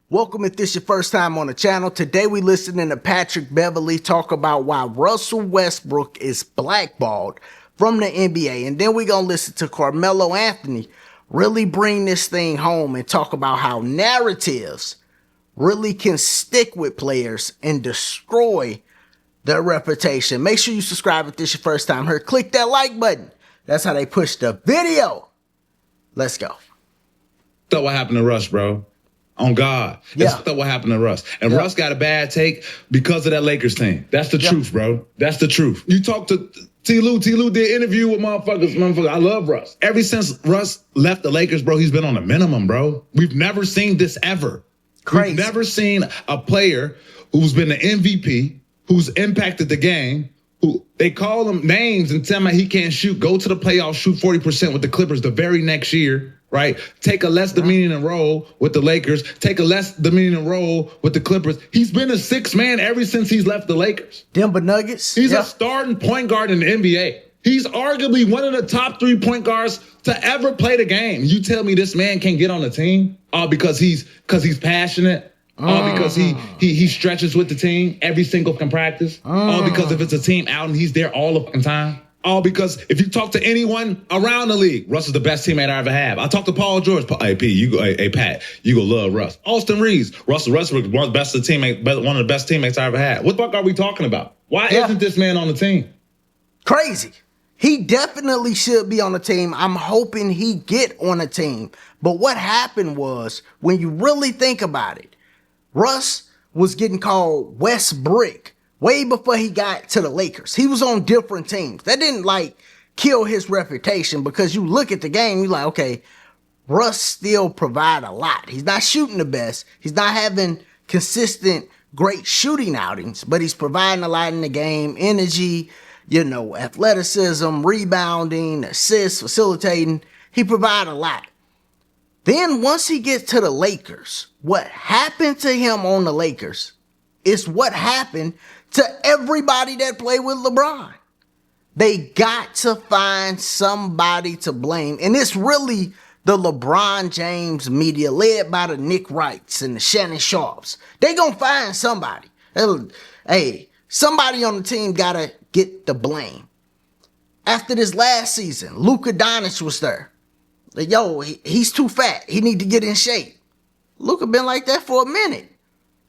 Welcome if this is your first time on the channel. Today we listening to Patrick Beverley talk about why Russell Westbrook is blackballed from the NBA. And then we gonna listen to Carmelo Anthony really bring this thing home and talk about how narratives really can stick with players and destroy their reputation. Make sure you subscribe if this is your first time here. Click that like button. That's how they push the video. Let's go. That's what happened to Russ, bro. On God. That's what happened to Russ. And Russ got a bad take because of that Lakers team. That's the truth, bro. That's the truth. You talk to T-Lou. T-Lou did interview with motherfuckers. I love Russ. Ever since Russ left the Lakers, bro, he's been on the minimum, bro. We've never seen this ever. Crazy. We've never seen a player who's been the MVP, who's impacted the game, who they call him names and tell him he can't shoot, go to the playoffs, shoot 40% with the Clippers the very next year. Right? Take a less demeaning role with the Lakers. Take a less demeaning role with the Clippers. He's been a sixth man ever since he's left the Lakers. Denver Nuggets. He's a starting point guard in the NBA. He's arguably one of the top 3 point guards to ever play the game. You tell me this man can't get on the team? All because he's passionate. All because he stretches with the team every single practice. All because if it's a team out and he's there all the fucking time. All because if you talk to anyone around the league, Russ is the best teammate I ever have. I talked to Paul George. Hey, P, hey, Pat, you go love Russ. Austin Reeves, Russell Westbrook, one of the best teammates I ever had. What the fuck are we talking about? Why isn't this man on the team? Crazy. He definitely should be on the team. I'm hoping he get on the team. But what happened was, when you really think about it, Russ was getting called Westbrook way before he got to the Lakers. He was on different teams. That didn't kill his reputation, because you look at the game, you're like, okay, Russ still provide a lot. He's not shooting the best. He's not having consistent great shooting outings, but he's providing a lot in the game. Energy, athleticism, rebounding, assists, facilitating. He provide a lot. Then once he gets to the Lakers, what happened to him on the Lakers is what happened to everybody that played with LeBron. They got to find somebody to blame. And it's really the LeBron James media, led by the Nick Wrights and the Shannon Sharps. They gonna find somebody. Hey, somebody on the team gotta get the blame. After this last season, Luka Doncic was there. He's too fat. He need to get in shape. Luka been like that for a minute.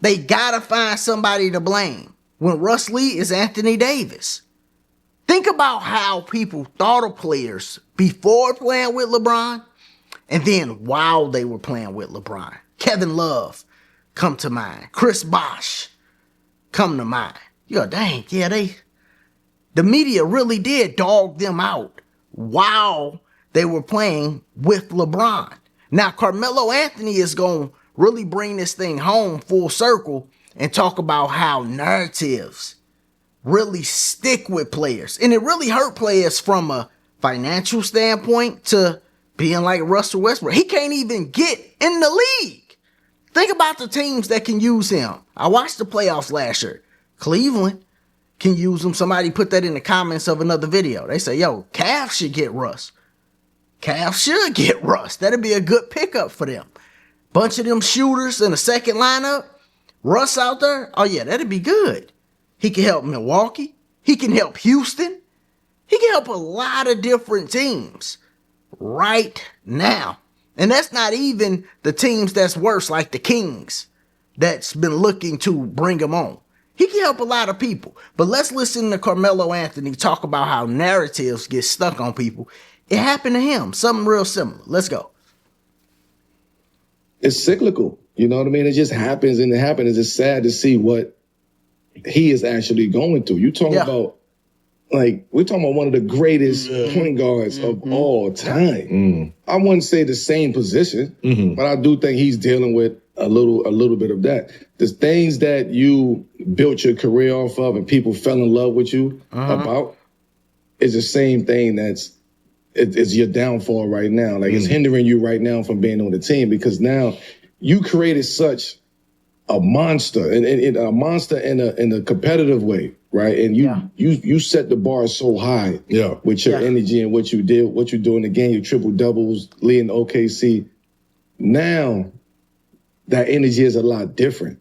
They gotta find somebody to blame. When Russ Lee is Anthony Davis. Think about how people thought of players before playing with LeBron and then while they were playing with LeBron. Kevin Love come to mind. Chris Bosh come to mind. You go, dang, the media really did dog them out while they were playing with LeBron. Now, Carmelo Anthony is going to really bring this thing home full circle and talk about how narratives really stick with players. And it really hurt players from a financial standpoint to being like Russell Westbrook. He can't even get in the league. Think about the teams that can use him. I watched the playoffs last year. Cleveland can use him. Somebody put that in the comments of another video. They say, Cavs should get Russ. Cavs should get Russ. That'd be a good pickup for them. Bunch of them shooters in the second lineup. Russ out there, that'd be good. He can help Milwaukee. He can help Houston. He can help a lot of different teams right now. And that's not even the teams that's worse, like the Kings, that's been looking to bring him on. He can help a lot of people. But let's listen to Carmelo Anthony talk about how narratives get stuck on people. It happened to him, something real similar. Let's go. It's cyclical. You know what I mean? It just happens, and it happens. It's sad to see what he is actually going through. You talking about, we're talking about one of the greatest point guards of all time. I wouldn't say the same position, but I do think he's dealing with a little bit of that. The things that you built your career off of and people fell in love with you about is the same thing it's your downfall right now. It's hindering you right now from being on the team, because now you created such a monster, and a monster in a competitive way, right? And you set the bar so high with your energy and what you did, what you do in the game, your triple doubles, leading OKC. Now that energy is a lot different,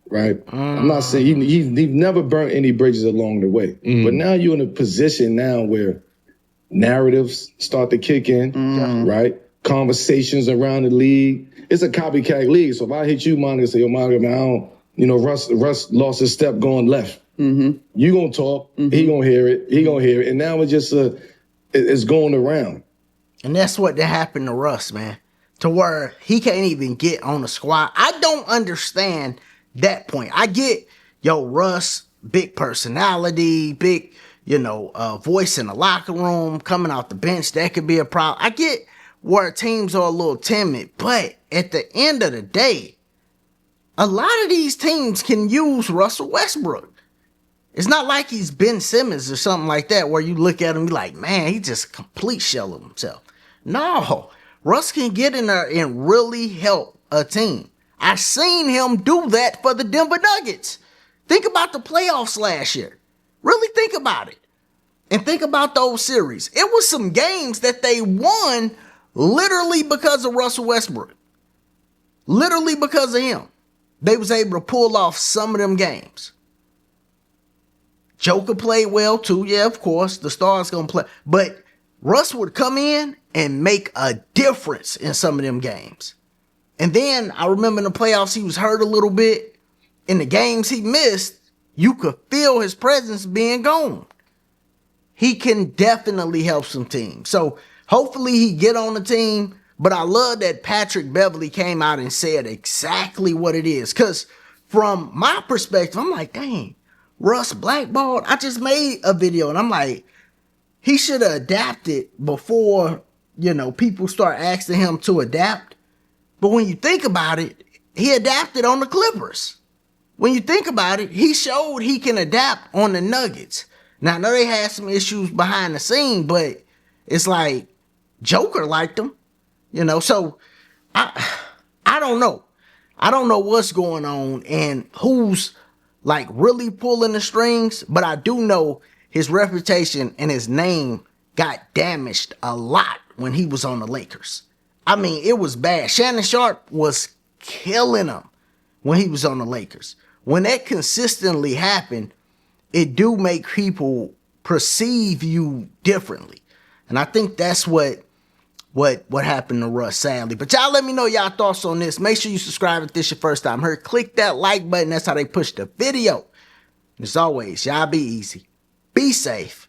right? I'm not saying he's never burnt any bridges along the way, but now you're in a position now where narratives start to kick in, right? Conversations around the league. It's a copycat league. So if I hit you, Monica, and say, yo, Monica, man, I don't, Russ lost his step going left. You gonna talk, he gonna hear it, and now it's just it's going around. And that's what happened to Russ, man. To where he can't even get on the squad. I don't understand that point. I get, Russ, big personality, big, voice in the locker room, coming off the bench, that could be a problem. I get where teams are a little timid, but at the end of the day, a lot of these teams can use Russell Westbrook. It's not like he's Ben Simmons or something like that where you look at him and be like, man, he just a complete shell of himself. No, Russ can get in there and really help a team. I seen him do that for the Denver Nuggets. Think about the playoffs last year. Really think about it. And think about those series. It was some games that they won literally because of Russell Westbrook. Literally because of him. They was able to pull off some of them games. Joker played well too. Yeah, of course. The star's going to play. But Russ would come in and make a difference in some of them games. And then I remember in the playoffs, he was hurt a little bit. In the games he missed, you could feel his presence being gone. He can definitely help some teams. So hopefully he get on the team. But I love that Patrick Beverley came out and said exactly what it is. Because from my perspective, I'm like, dang, Russ blackballed. I just made a video and I'm like, he should have adapted before, people start asking him to adapt. But when you think about it, he adapted on the Clippers. When you think about it, he showed he can adapt on the Nuggets. Now, I know they had some issues behind the scene, but it's like Joker liked him, So I don't know. I don't know what's going on and who's like really pulling the strings, but I do know his reputation and his name got damaged a lot when he was on the Lakers. I mean, it was bad. Shannon Sharp was killing him when he was on the Lakers. When that consistently happened, it do make people perceive you differently. And I think that's what happened to Russ, sadly. But y'all let me know y'all thoughts on this. Make sure you subscribe if this your first time here. Click that like button. That's how they push the video. As always, y'all be easy. Be safe.